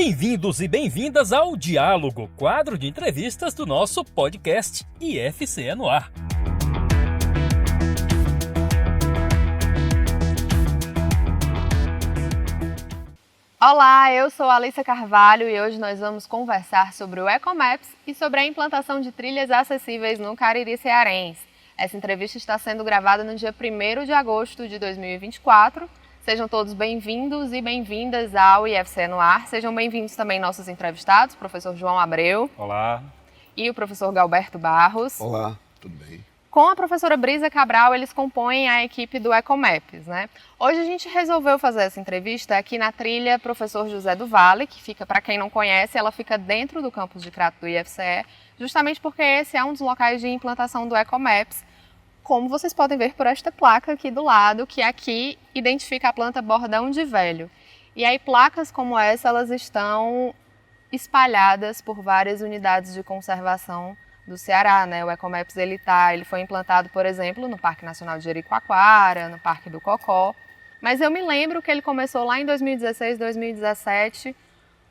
Bem-vindos e bem-vindas ao Diálogo, quadro de entrevistas do nosso podcast IFCE no Ar. Olá, eu sou a Alissa Carvalho e hoje nós vamos conversar sobre o Ecomaps e sobre a implantação de trilhas acessíveis no Cariri cearense. Essa entrevista está sendo gravada no dia 1º de agosto de 2024. Sejam todos bem-vindos e bem-vindas ao IFCE no Ar. Sejam bem-vindos também nossos entrevistados, o professor João Abreu. Olá. E o professor Galberto Barros. Olá, tudo bem? Com a professora Brisa Cabral, eles compõem a equipe do Ecomaps, né? Hoje a gente resolveu fazer essa entrevista aqui na trilha Professor José do Vale, que fica, para quem não conhece, ela fica dentro do campus de Crato do IFCE, justamente porque esse é um dos locais de implantação do Ecomaps, como vocês podem ver por esta placa aqui do lado, que aqui identifica a planta bordão de velho. E aí placas como essa, elas estão espalhadas por várias unidades de conservação do Ceará, né? O Ecomaps ele foi implantado, por exemplo, no Parque Nacional de Jericoacoara, no Parque do Cocó. Mas eu me lembro que ele começou lá em 2016, 2017,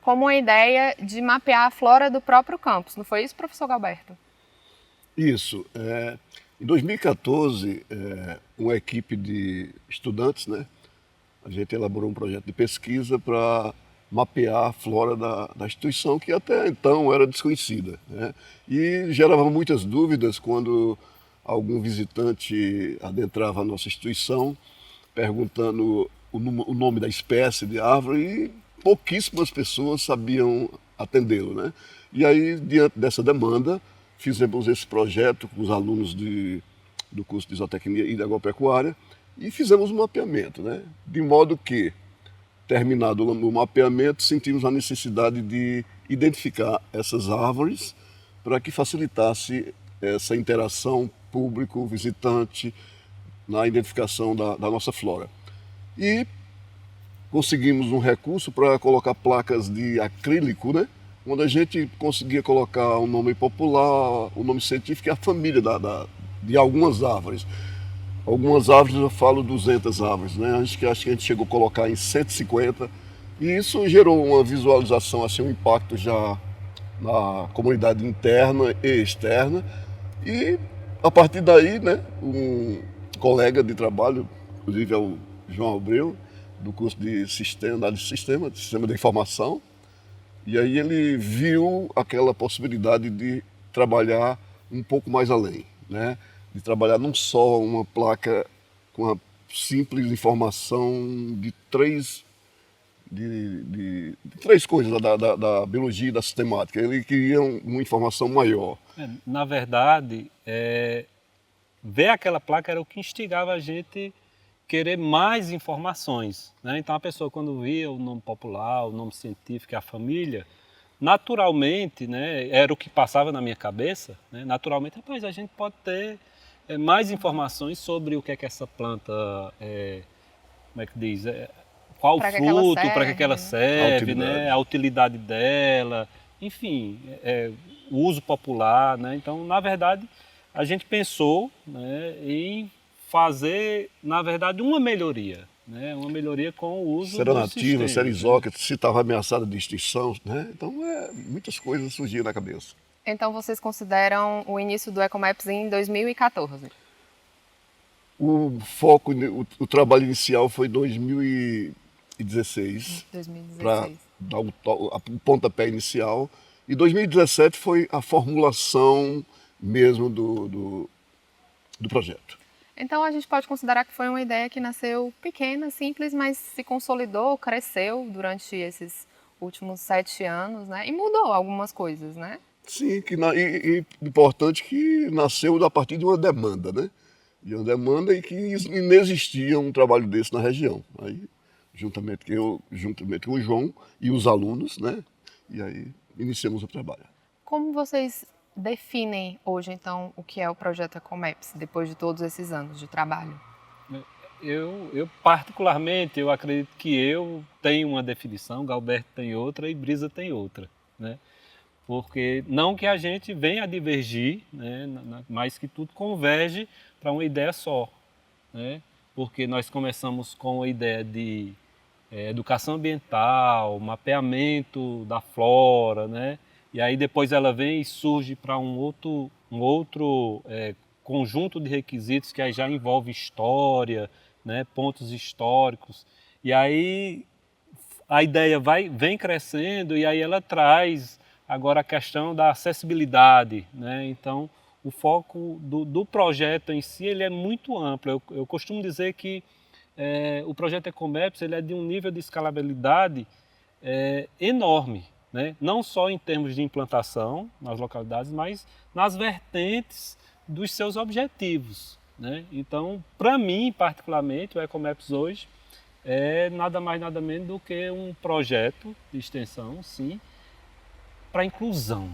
como uma ideia de mapear a flora do próprio campus. Não foi isso, professor Galberto? Isso. Em 2014, uma equipe de estudantes, né, a gente elaborou um projeto de pesquisa para mapear a flora da instituição, que até então era desconhecida, né? E gerava muitas dúvidas quando algum visitante adentrava a nossa instituição, perguntando o nome da espécie de árvore, e pouquíssimas pessoas sabiam atendê-lo, né? E aí, diante dessa demanda, fizemos esse projeto com os alunos do curso de Zootecnia e de Agropecuária e fizemos um mapeamento, né? De modo que, terminado o mapeamento, sentimos a necessidade de identificar essas árvores para que facilitasse essa interação público-visitante na identificação da nossa flora. E conseguimos um recurso para colocar placas de acrílico, né? Onde a gente conseguia colocar o nome popular, o nome científico e a família de algumas árvores. Algumas árvores, eu falo 200 árvores, né? Acho que a gente chegou a colocar em 150, e isso gerou uma visualização, assim, um impacto já na comunidade interna e externa. E a partir daí, né, um colega de trabalho, inclusive é o João Abreu, do curso de Sistema de Informação, e aí ele viu aquela possibilidade de trabalhar um pouco mais além, né? De trabalhar não só uma placa com a simples informação de três coisas da biologia e da sistemática. Ele queria uma informação maior. Na verdade, ver aquela placa era o que instigava a gente querer mais informações, né? Então a pessoa, quando via o nome popular, o nome científico e a família, naturalmente, né, era o que passava na minha cabeça, né? Naturalmente, rapaz, a gente pode ter mais informações sobre o que é que essa planta, como é que diz, qual pra fruto, para que ela né? serve, né, a utilidade dela, enfim, o uso popular, né? Então, na verdade, a gente pensou, né, em fazer, na verdade, uma melhoria, né? Uma melhoria com o uso Será do nativa, sistema, será né? exótica, se estava ameaçada de extinção, né? Então, muitas coisas surgiam na cabeça. Então vocês consideram o início do Ecomaps em 2014? O foco, o trabalho inicial foi 2016, 2016. para dar o pontapé inicial, e 2017 foi a formulação mesmo do projeto. Então a gente pode considerar que foi uma ideia que nasceu pequena, simples, mas se consolidou, cresceu durante esses últimos 7 anos, né? E mudou algumas coisas, né? Sim, e importante que nasceu a partir de uma demanda, né? De uma demanda e que inexistia um trabalho desse na região. Aí, juntamente com o João e os alunos, né? E aí iniciamos o trabalho. Como vocês definem hoje, então, o que é o projeto Ecomaps, depois de todos esses anos de trabalho? Eu particularmente, eu acredito que eu tenho uma definição, Galberto tem outra e Brisa tem outra, né? Porque não que a gente venha a divergir, né, mas que tudo converge para uma ideia só, né? Porque nós começamos com a ideia de educação ambiental, mapeamento da flora, né? E aí depois ela vem e surge para um outro conjunto de requisitos que aí já envolve história, né? Pontos históricos. E aí a ideia vem crescendo e aí ela traz agora a questão da acessibilidade, né? Então o foco do projeto em si ele é muito amplo. Eu costumo dizer que o projeto Ecomaps ele é de um nível de escalabilidade enorme, né? Não só em termos de implantação nas localidades, mas nas vertentes dos seus objetivos, né? Então, para mim, particularmente, o Ecomaps hoje é nada mais nada menos do que um projeto de extensão, sim, para inclusão.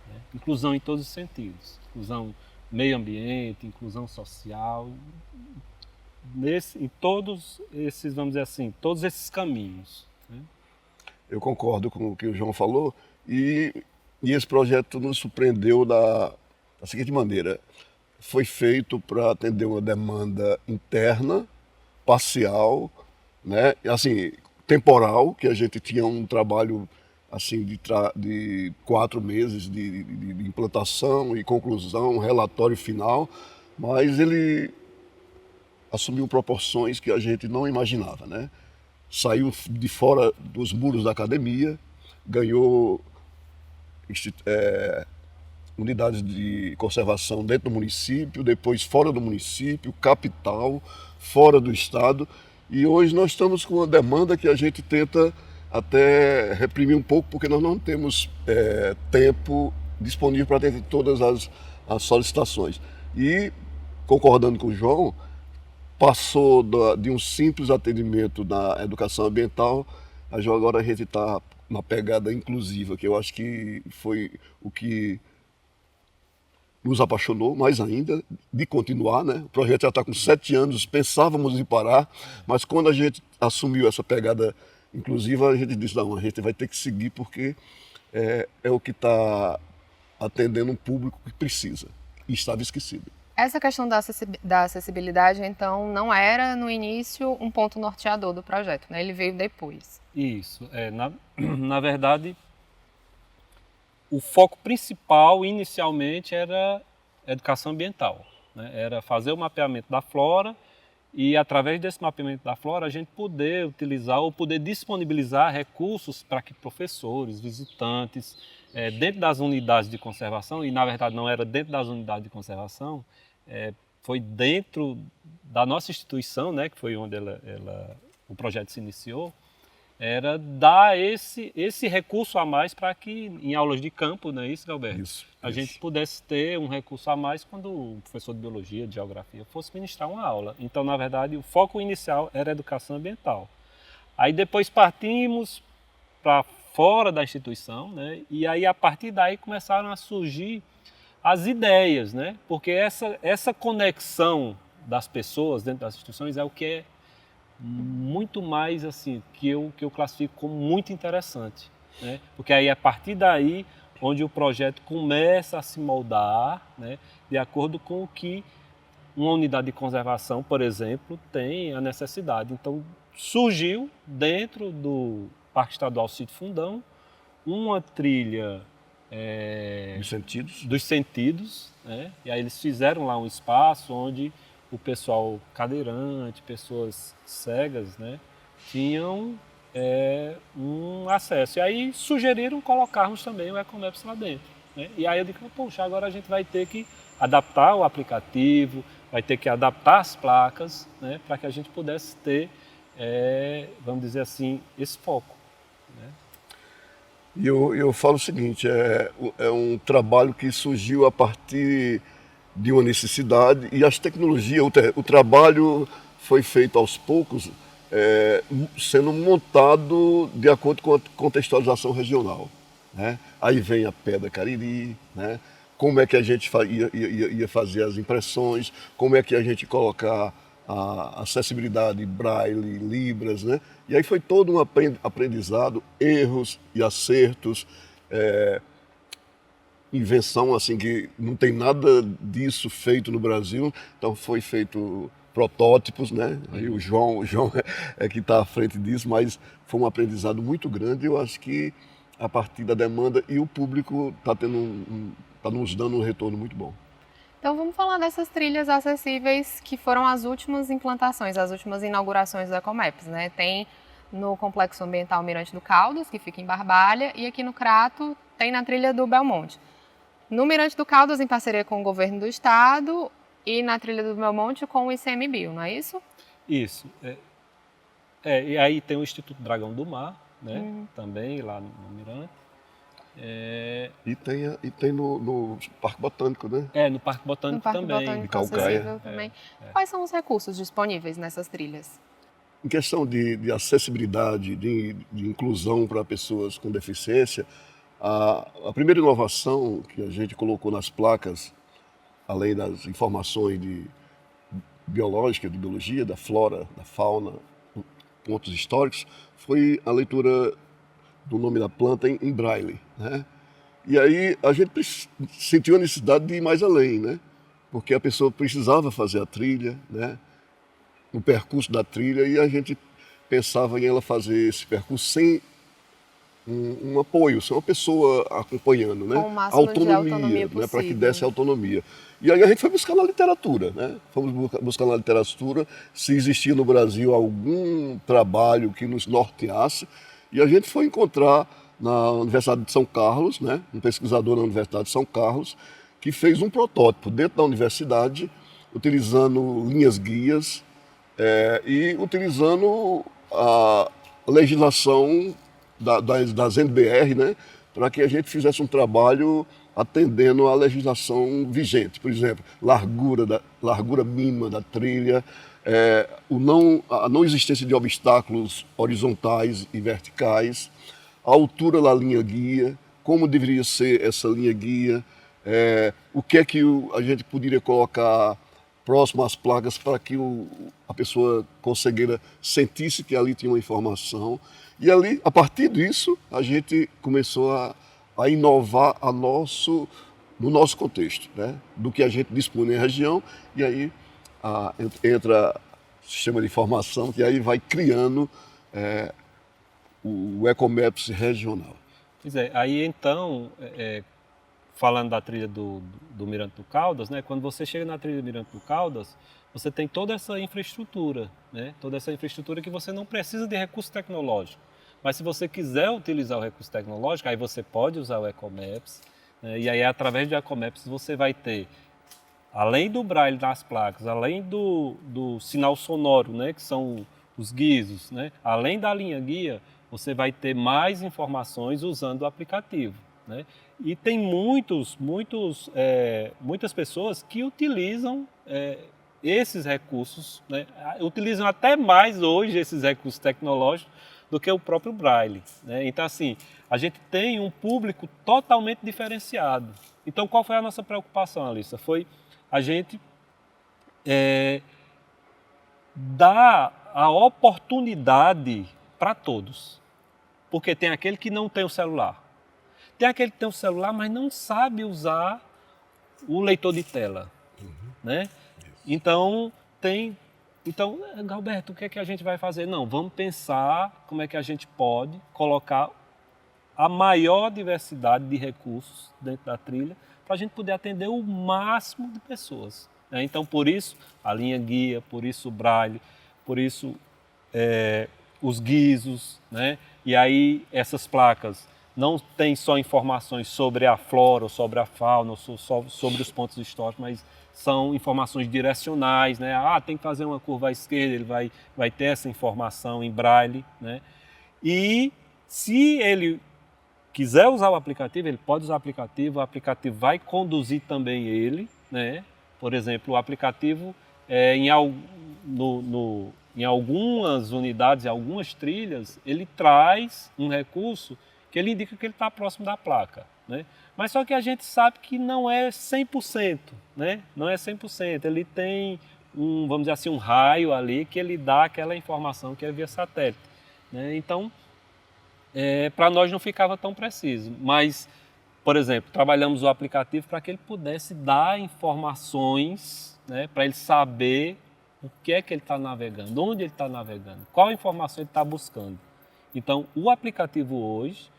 Né? Inclusão em todos os sentidos. Inclusão meio ambiente, inclusão social, em todos esses, vamos dizer assim, todos esses caminhos. Né? Eu concordo com o que o João falou e esse projeto nos surpreendeu da seguinte maneira. Foi feito para atender uma demanda interna, parcial, né? Assim, temporal, que a gente tinha um trabalho assim de 4 meses de implantação e conclusão, relatório final, mas ele assumiu proporções que a gente não imaginava, né? Saiu de fora dos muros da academia, ganhou unidades de conservação dentro do município, depois fora do município, capital, fora do estado. E hoje nós estamos com uma demanda que a gente tenta até reprimir um pouco, porque nós não temos tempo disponível para atender todas as solicitações. E, concordando com o João, passou de um simples atendimento na educação ambiental, agora a gente está na pegada inclusiva, que eu acho que foi o que nos apaixonou mais ainda de continuar, né? O projeto já está com 7 anos, pensávamos em parar, mas quando a gente assumiu essa pegada inclusiva, a gente disse, não, a gente vai ter que seguir porque é o que está atendendo um público que precisa e estava esquecido. Essa questão da acessibilidade, então, não era no início um ponto norteador do projeto, né? Ele veio depois. Isso. Na verdade, o foco principal, inicialmente, era educação ambiental, né? Era fazer o mapeamento da flora e, através desse mapeamento da flora, a gente poder utilizar ou poder disponibilizar recursos para que professores, visitantes, dentro das unidades de conservação, e, na verdade, não era dentro das unidades de conservação, foi dentro da nossa instituição, né, que foi onde o projeto se iniciou, era dar esse recurso a mais para que, em aulas de campo, não é isso, Galberto? Isso. A gente pudesse ter um recurso a mais quando o professor de biologia, de geografia, fosse ministrar uma aula. Então, na verdade, o foco inicial era a educação ambiental. Aí depois partimos para fora da instituição, né? E aí, a partir daí, começaram a surgir as ideias, né? Porque essa conexão das pessoas dentro das instituições é o que é muito mais assim que eu classifico como muito interessante, né? Porque aí a partir daí onde o projeto começa a se moldar, né, de acordo com o que uma unidade de conservação, por exemplo, tem a necessidade. Então surgiu dentro do Parque Estadual Sítio Fundão uma trilha dos sentidos, né? E aí eles fizeram lá um espaço onde o pessoal cadeirante, pessoas cegas, né, tinham um acesso. E aí sugeriram colocarmos também o Ecomaps lá dentro, né? E aí eu digo, poxa, agora a gente vai ter que adaptar o aplicativo, vai ter que adaptar as placas, né, para que a gente pudesse ter, vamos dizer assim, esse foco, né? E eu falo o seguinte, é um trabalho que surgiu a partir de uma necessidade e as tecnologias, o trabalho foi feito aos poucos, sendo montado de acordo com a contextualização regional, né? Aí vem a Pedra Cariri, né? Como é que a gente ia fazer as impressões, como é que a gente colocar a acessibilidade Braille, Libras, né? E aí foi todo um aprendizado, erros e acertos, invenção assim que não tem nada disso feito no Brasil, então foi feito protótipos, né? Aí o João é que está à frente disso, mas foi um aprendizado muito grande. Eu acho que a partir da demanda e o público está tá nos dando um retorno muito bom. Então vamos falar dessas trilhas acessíveis que foram as últimas implantações, as últimas inaugurações do Ecomaps, né? Tem no Complexo Ambiental Mirante do Caldas, que fica em Barbalha, e aqui no Crato tem na trilha do Belmonte. No Mirante do Caldas, em parceria com o governo do estado, e na trilha do Belmonte com o ICMBio, não é isso? Isso. E aí tem o Instituto Dragão do Mar, né? Também lá no Mirante. E tem no Parque Botânico, né? No Parque Botânico No Parque também. Botânico Calcaia. acessível também. Quais são os recursos disponíveis nessas trilhas? Em questão de acessibilidade, de inclusão para pessoas com deficiência, a primeira inovação que a gente colocou nas placas, além das informações biológicas, de biologia, da flora, da fauna, pontos históricos, foi a leitura do nome da planta em braille, né? E aí a gente sentiu a necessidade de ir mais além, né? Porque a pessoa precisava fazer a trilha, né? O percurso da trilha, e a gente pensava em ela fazer esse percurso sem um apoio, sem uma pessoa acompanhando, né? Com o máximo de autonomia né? Para que possível. desse autonomia. E aí a gente foi buscar na literatura, né? Fomos buscar na literatura se existia no Brasil algum trabalho que nos norteasse, e a gente foi encontrar na Universidade de São Carlos, né? Um pesquisador na Universidade de São Carlos, que fez um protótipo dentro da universidade, utilizando linhas guias e utilizando a legislação das NBR, né? Para que a gente fizesse um trabalho atendendo à legislação vigente. Por exemplo, largura mínima da trilha, a não existência de obstáculos horizontais e verticais, a altura da linha guia, como deveria ser essa linha guia, o que é que a gente poderia colocar próximo às placas para que a pessoa conseguira sentisse que ali tinha uma informação. E ali, a partir disso, a gente começou a inovar no nosso contexto, né? Do que a gente dispõe na região, e aí entra o sistema de informação, que aí vai criando o Ecomaps regional. Pois é, aí então, falando da trilha do Mirante do Caldas, né? Quando você chega na trilha do Mirante do Caldas, você tem toda essa infraestrutura, né? Toda essa infraestrutura que você não precisa de recurso tecnológico. Mas se você quiser utilizar o recurso tecnológico, aí você pode usar o Ecomaps, né? E aí através do Ecomaps você vai ter, além do braille nas placas, além do sinal sonoro, né? Que são os guizos, né? Além da linha guia, você vai ter mais informações usando o aplicativo, né? E tem muitas pessoas que utilizam esses recursos, né? Utilizam até mais hoje esses recursos tecnológicos do que o próprio braille, né? Então, assim, a gente tem um público totalmente diferenciado. Então, qual foi a nossa preocupação, Alissa? Foi a gente dar a oportunidade para todos. Porque tem aquele que não tem o celular. Tem aquele que tem o celular, mas não sabe usar o leitor de tela, né? Então, Galberto, o que é que a gente vai fazer? Não, vamos pensar como é que a gente pode colocar a maior diversidade de recursos dentro da trilha para a gente poder atender o máximo de pessoas, né? Então, por isso, a linha guia, por isso o braille, por isso os guizos, né? E aí essas placas não tem só informações sobre a flora, ou sobre a fauna, ou sobre os pontos históricos, mas são informações direcionais, né? Tem que fazer uma curva à esquerda, ele vai ter essa informação em braille, né? E se ele quiser usar o aplicativo, ele pode usar o aplicativo vai conduzir também ele, né? Por exemplo, o aplicativo em algumas unidades, em algumas trilhas, ele traz um recurso que ele indica que ele está próximo da placa, né? Mas só que a gente sabe que não é 100%, né? Não é 100%. Ele tem vamos dizer assim, um raio ali que ele dá aquela informação que é via satélite, né? Então, para nós não ficava tão preciso. Mas, por exemplo, trabalhamos o aplicativo para que ele pudesse dar informações, né? Para ele saber o que é que ele está navegando, onde ele está navegando, qual informação ele está buscando. Então, o aplicativo hoje,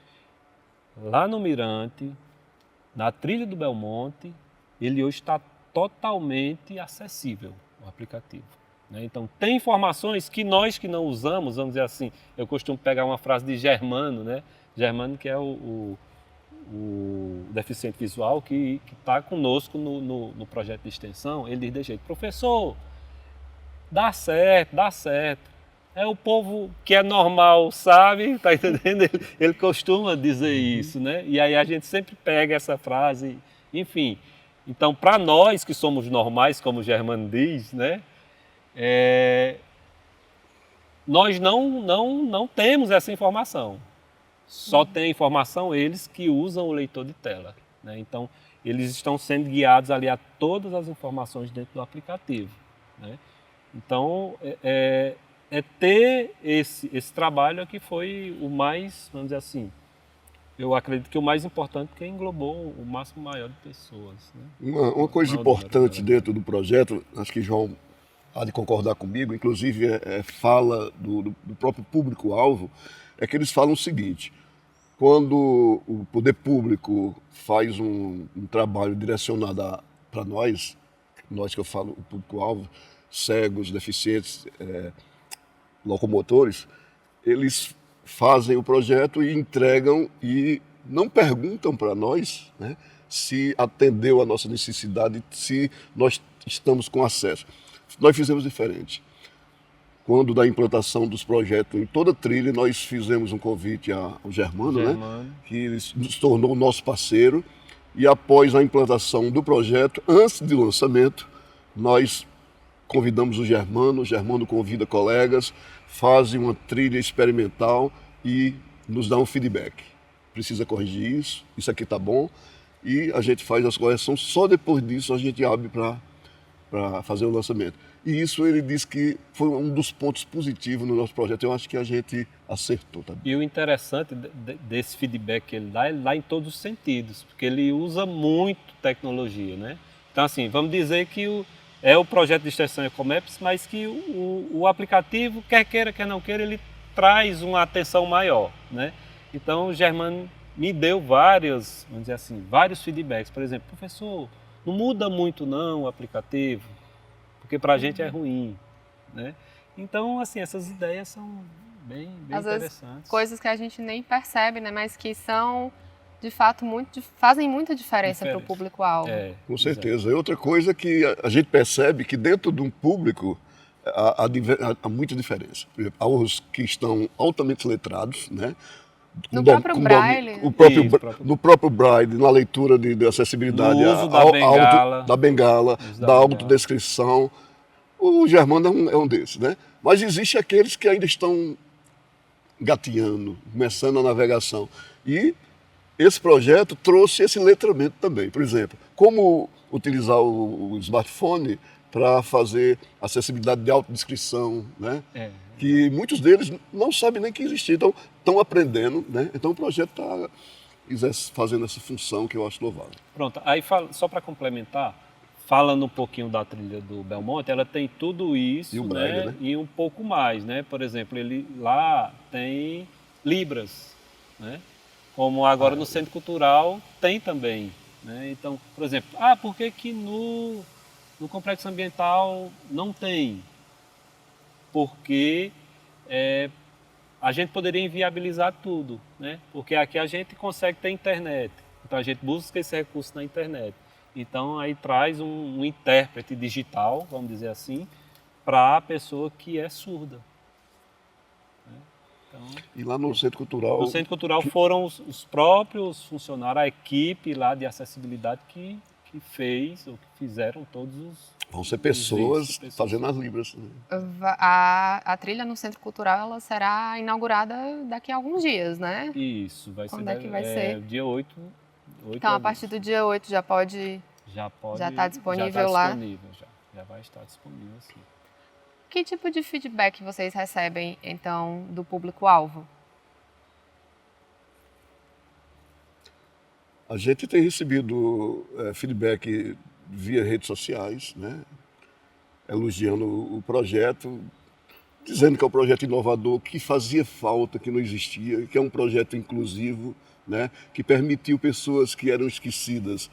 lá no Mirante, na trilha do Belmonte, ele hoje está totalmente acessível, o aplicativo. Então, tem informações que nós que não usamos, vamos dizer assim, eu costumo pegar uma frase de Germano, né? Germano, que é o deficiente visual que está conosco no projeto de extensão. Ele diz de jeito: professor, dá certo, dá certo. É o povo que é normal, sabe? Tá entendendo? Ele costuma dizer isso, né? E aí a gente sempre pega essa frase, enfim. Então, para nós que somos normais, como o Germano diz, né? Nós não temos essa informação. Só tem a informação eles que usam o leitor de tela, né? Então, eles estão sendo guiados ali a todas as informações dentro do aplicativo, né? Então, ter esse trabalho que foi o mais, vamos dizer assim, eu acredito que o mais importante, porque englobou o máximo maior de pessoas, né? Uma coisa importante dentro do projeto, acho que João há de concordar comigo, inclusive fala do próprio público-alvo, é que eles falam o seguinte: quando o poder público faz um trabalho direcionado para nós que eu falo, o público-alvo, cegos, deficientes, locomotores, eles fazem o projeto e entregam e não perguntam para nós, né, se atendeu a nossa necessidade, se nós estamos com acesso. Nós fizemos diferente. Quando da implantação dos projetos em toda a trilha, nós fizemos um convite ao Germano, né, que ele se tornou nosso parceiro, e após a implantação do projeto, antes do lançamento, nós convidamos o Germano convida colegas, fazem uma trilha experimental e nos dá um feedback. Precisa corrigir isso aqui está bom, e a gente faz as correções, só depois disso a gente abre para fazer o lançamento. E isso ele diz que foi um dos pontos positivos no nosso projeto. Eu acho que a gente acertou também. E o interessante desse feedback que ele dá em todos os sentidos, porque ele usa muito tecnologia, né? Então, assim, vamos dizer que é o projeto de extensão Ecomaps, mas que o aplicativo, quer queira, quer não queira, ele traz uma atenção maior, né? Então, o Germano me deu vários feedbacks. Por exemplo: professor, não muda muito não o aplicativo, porque para a gente é ruim, né? Então, assim, essas ideias são bem Às interessantes. vezes, coisas que a gente nem percebe, né? Mas que são, de fato, fazem muita diferença para o público-alvo. Com certeza. E outra coisa que a gente percebe que dentro de um público há muita diferença. Por exemplo, há os que estão altamente letrados, né? No próprio Braille. No próprio Braille, na leitura de acessibilidade, no uso da bengala, da autodescrição. O Germano é um desses, né? Mas existe aqueles que ainda estão gatinhando, começando a navegação. E esse projeto trouxe esse letramento também. Por exemplo, como utilizar o smartphone para fazer acessibilidade de autodescrição, né? Que muitos deles não sabem nem que existia, então estão aprendendo, né? Então o projeto está fazendo essa função que eu acho louvável. Pronto, aí só para complementar, falando um pouquinho da trilha do Belmonte, ela tem tudo isso, e o Braille, né? E um pouco mais, né? Por exemplo, ele lá tem Libras, né? Como agora no Centro Cultural tem também, né? Então, por exemplo, por que no Complexo Ambiental não tem? Porque a gente poderia inviabilizar tudo, né? Porque aqui a gente consegue ter internet, então a gente busca esse recurso na internet. Então aí traz um intérprete digital, vamos dizer assim, para a pessoa que é surda. Então, e lá no Centro Cultural... No Centro Cultural foram os próprios funcionários, a equipe lá de acessibilidade que fez, ou que fizeram todos os... Vão ser pessoas fazendo as libras. A trilha no Centro Cultural ela será inaugurada daqui a alguns dias, né? Isso, vai ser. Quando é que vai ser? Dia 8. Então, a partir do dia 8 já está disponível lá? Já vai estar disponível, sim. Que tipo de feedback vocês recebem, então, do público-alvo? A gente tem recebido feedback via redes sociais, né? elogiando o projeto, dizendo que é um projeto inovador, que fazia falta, que não existia, que é um projeto inclusivo, né, que permitiu pessoas que eram esquecidas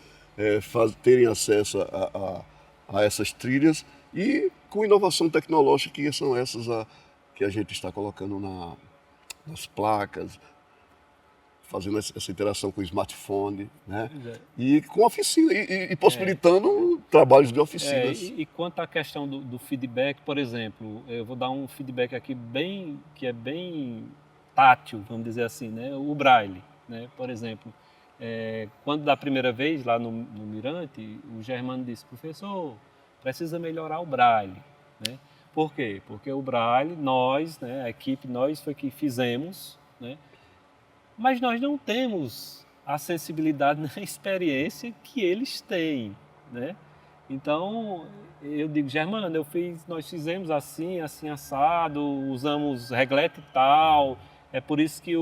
terem acesso a essas trilhas e com inovação tecnológica, que são essas que a gente está colocando nas placas, fazendo essa interação com o smartphone, né? E com oficina, e possibilitando trabalhos de oficinas. E quanto à questão do feedback, por exemplo, eu vou dar um feedback aqui que é bem tátil, vamos dizer assim, né? O Braille, né? Por exemplo, quando da primeira vez lá no Mirante, o Germano disse: professor, precisa melhorar o Braille, né? Por quê? Porque o Braille, nós, né, a equipe, nós foi que fizemos, né? Mas nós não temos a sensibilidade nem a experiência que eles têm, né? Então, eu digo: Germano, nós fizemos assim, assim assado, usamos reglete tal, é por isso que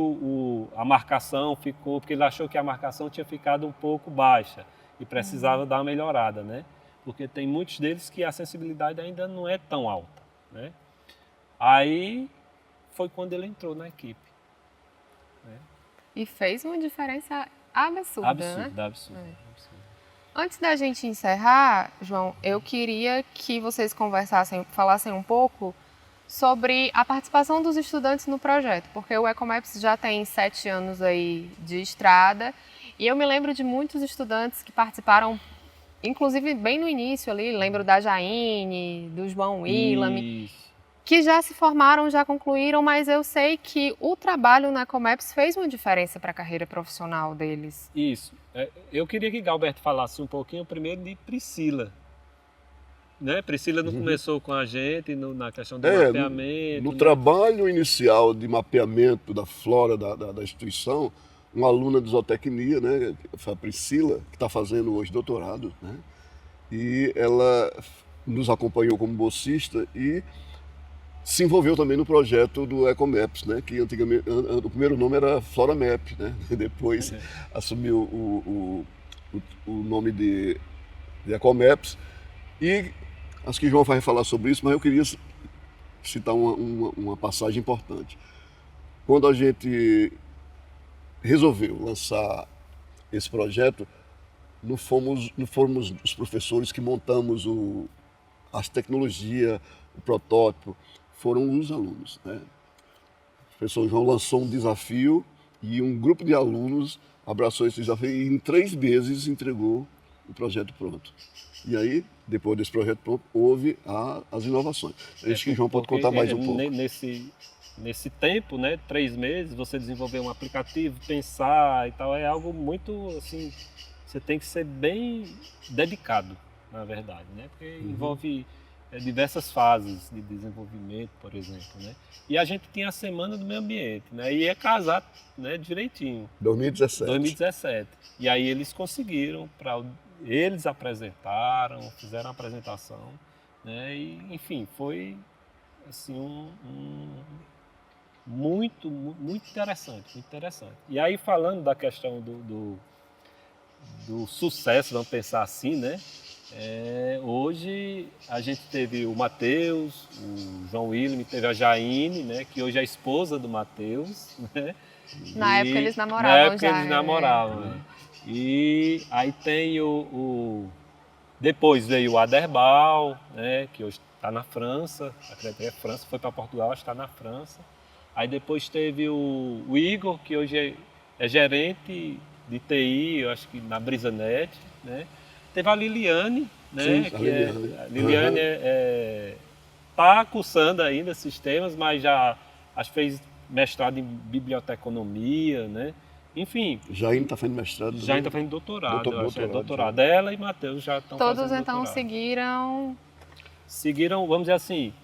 a marcação ficou, porque ele achou que a marcação tinha ficado um pouco baixa e precisava dar uma melhorada, né? Porque tem muitos deles que a sensibilidade ainda não é tão alta, né? Aí foi quando ele entrou na equipe, né? E fez uma diferença absurda, né? Absurda. Antes da gente encerrar, João, eu queria que vocês falassem um pouco sobre a participação dos estudantes no projeto, porque o Ecomaps já tem 7 anos aí de estrada, e eu me lembro de muitos estudantes que participaram, inclusive bem no início ali, lembro da Jaine, do João Willamy, que já se formaram, já concluíram, mas eu sei que o trabalho na Ecomaps fez uma diferença para a carreira profissional deles. Isso. Eu queria que Galberto falasse um pouquinho primeiro de Priscila. Né? Priscila não começou com a gente na questão do mapeamento. No trabalho inicial de mapeamento da flora da instituição, uma aluna de zootecnia, né, foi a Priscila, que está fazendo hoje doutorado, né? E ela nos acompanhou como bolsista e se envolveu também no projeto do Ecomaps, né, que antigamente o primeiro nome era FloraMap, né? Depois assumiu o nome de Ecomaps. E acho que João vai falar sobre isso, mas eu queria citar uma passagem importante. Quando a gente resolveu lançar esse projeto, não fomos os professores que montamos as tecnologias, o protótipo, foram os alunos, né? O professor João lançou um desafio e um grupo de alunos abraçou esse desafio e em 3 meses entregou o projeto pronto. E aí, depois desse projeto pronto, houve as inovações. Acho que o João pode contar mais um pouco. Nesse tempo, né, 3 meses, você desenvolver um aplicativo, pensar e tal, é algo muito, assim, você tem que ser bem dedicado, na verdade, né? Porque envolve diversas fases de desenvolvimento, por exemplo, né? E a gente tinha a Semana do Meio Ambiente, né? E ia casar, né, direitinho. 2017. E aí eles conseguiram, eles apresentaram, fizeram a apresentação, né? E, enfim, foi assim muito interessante, muito interessante. E aí, falando da questão do sucesso, vamos pensar assim, né? Hoje a gente teve o Matheus, o João Willamy, teve a Jaine, né? Que hoje é a esposa do Matheus, né? Na época eles namoravam né? E aí tem depois veio o Aderbal, né? Que hoje está na França, acredito que é França, foi para Portugal, está na França. Aí depois teve o Igor, que hoje é gerente de TI, eu acho que na BrisaNet, né? Teve a Liliane, né? Sim, a Liliane está cursando ainda sistemas, mas já acho que fez mestrado em biblioteconomia, né? Enfim. Jaine está fazendo mestrado. Jaine está fazendo doutorado. Ela e Matheus já estão fazendo doutorado. Todos então seguiram, vamos dizer assim,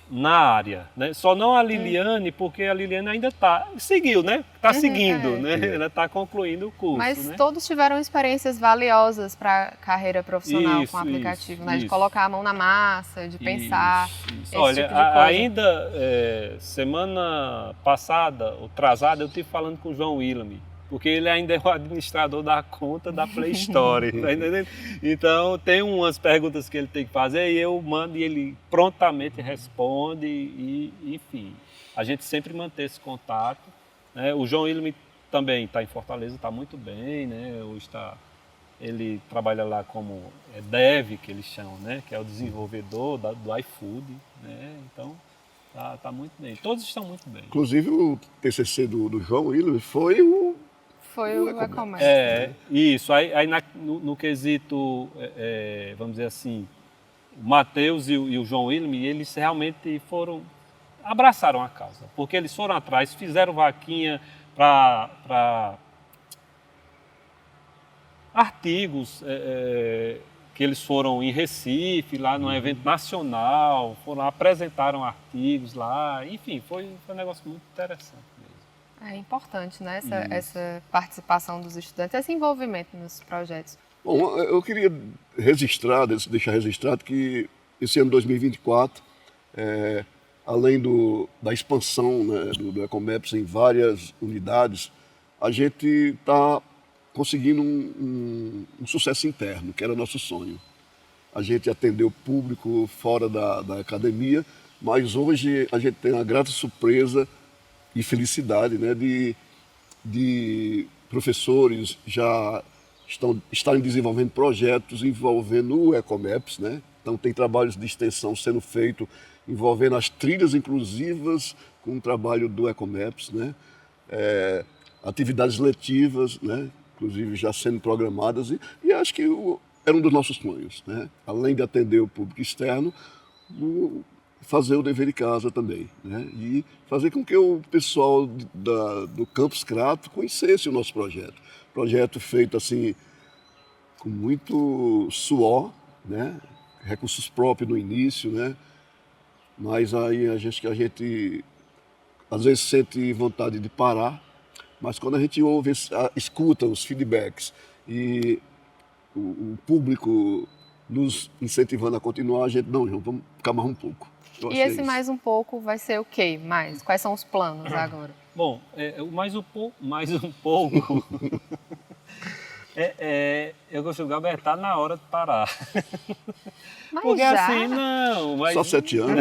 na área, né? Só não a Liliane, porque a Liliane ainda seguiu, né? Está seguindo, né? Ela está concluindo o curso. Mas né? todos tiveram experiências valiosas para a carreira profissional com o aplicativo, né? De colocar a mão na massa, de pensar. Esse Olha, tipo de coisa. Ainda semana passada, ou atrasada, eu estive falando com o João Willamy, porque ele ainda é o administrador da conta da Play Store, tá entendendo? Então tem umas perguntas que ele tem que fazer e eu mando e ele prontamente responde e enfim, a gente sempre mantém esse contato, né? O João William também está em Fortaleza, está muito bem, né? Hoje ele trabalha lá como dev, que eles chamam, né? Que é o desenvolvedor do iFood, né? Então tá muito bem, todos estão muito bem. Inclusive o TCC do João William foi o e-commerce. Isso. Aí no quesito, vamos dizer assim, o Matheus e o João William, eles realmente abraçaram a causa, porque eles foram atrás, fizeram vaquinha para artigos que eles foram em Recife, lá num evento nacional, apresentaram artigos lá, enfim, foi um negócio muito interessante mesmo. É importante, né, essa participação dos estudantes, esse envolvimento nos projetos. Bom, eu queria deixar registrado que esse ano 2024, além da expansão, né, do Ecomaps em várias unidades, a gente está conseguindo um sucesso interno, que era nosso sonho. A gente atendeu público fora da academia, mas hoje a gente tem uma grata surpresa e felicidade, né, de professores já estarem desenvolvendo projetos envolvendo o Ecomaps, né? Então tem trabalhos de extensão sendo feito envolvendo as trilhas inclusivas com o trabalho do Ecomaps, né? Atividades letivas, né? Inclusive já sendo programadas e acho que era um dos nossos sonhos, né? Além de atender o público externo, fazer o dever de casa também, né? E fazer com que o pessoal do Campus Crato conhecesse o nosso projeto. Projeto feito assim com muito suor, né? Recursos próprios no início, né? Mas aí a gente às vezes sente vontade de parar, mas quando a gente escuta os feedbacks e o público nos incentivando a continuar, a gente, não, João, vamos ficar mais um pouco. E esse mais um pouco vai ser o quê? Mais? Quais são os planos agora? Bom, mais um pouco. Eu costumo gabertar na hora de parar. Mas porque já? assim, não. Mas, só 7 anos.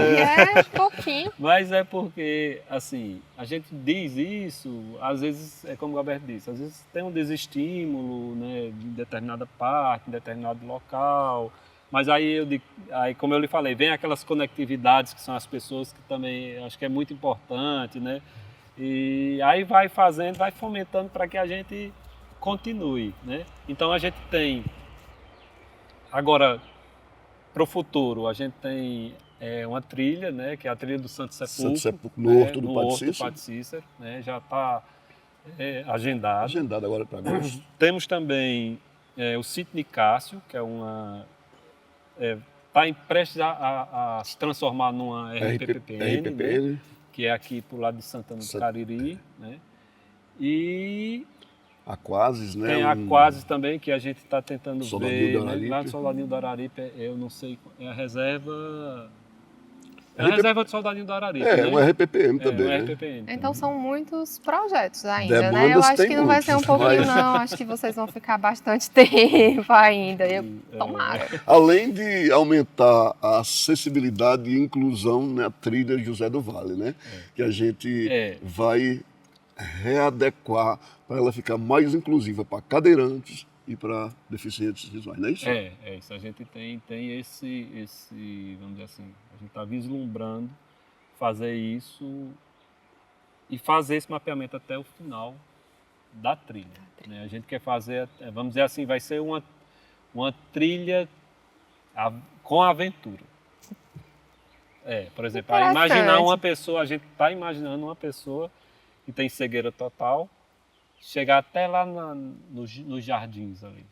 Pouquinho. Mas é porque, assim, a gente diz isso, às vezes, é como o Gaberto disse, às vezes tem um desestímulo, né, de determinada parte, em determinado local. Mas aí, como eu lhe falei, vem aquelas conectividades que são as pessoas que também acho que é muito importante, né? E aí vai fomentando para que a gente continue, né? Então a gente tem, agora, para o futuro, a gente tem uma trilha, né? Que é a trilha do Santo Sepulcro, no Horto do Padre Cícero, né? Já está agendado. Agendado agora para agosto. Temos também o Sítio Nicásio, que é está prestes a se transformar numa RPPN, né? Que é aqui para o lado de Santana do Cariri, né? E Aquasis, né? Tem Aquasis também, que a gente está tentando Soldadinho ver, né? Lá no Soldadinho do Araripe, eu não sei, é a reserva... É a reserva de Soldadinho do Araripe, né? Um RPPM também, um RPPM Então também. são muitos projetos ainda, Demandas, né? Eu acho que não vai ser um pouquinho, não. Acho que vocês vão ficar bastante tempo ainda. Tomara. Além de aumentar a acessibilidade e inclusão na trilha José do Vale, né? Que a gente vai readequar para ela ficar mais inclusiva para cadeirantes e para deficientes visuais, não é isso? É isso. A gente tem esse, vamos dizer assim, a gente está vislumbrando fazer isso e fazer esse mapeamento até o final da trilha. Né? A gente quer fazer, vamos dizer assim, vai ser uma trilha com aventura. Por exemplo, imaginar uma pessoa, a gente está imaginando uma pessoa que tem cegueira total, chegar até lá nos jardins ali,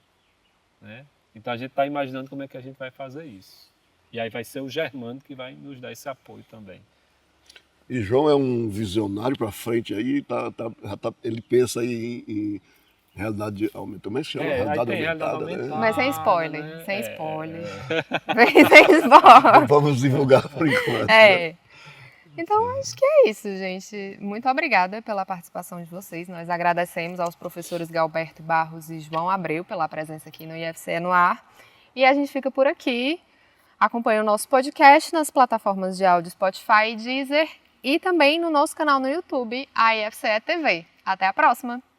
né? Então a gente está imaginando como é que a gente vai fazer isso. E aí vai ser o Germano que vai nos dar esse apoio também. E João é um visionário para frente aí, ele pensa aí em realidade aumentada. Como é que chama? Realidade aumentada, né? Mas sem spoiler, né? sem spoiler. Sem spoiler. Vamos divulgar por enquanto. Né? Então, acho que é isso, gente. Muito obrigada pela participação de vocês. Nós agradecemos aos professores Galberto Barros e João Abreu pela presença aqui no IFCE no Ar. E a gente fica por aqui. Acompanhe o nosso podcast nas plataformas de áudio Spotify e Deezer e também no nosso canal no YouTube, a IFCE TV. Até a próxima!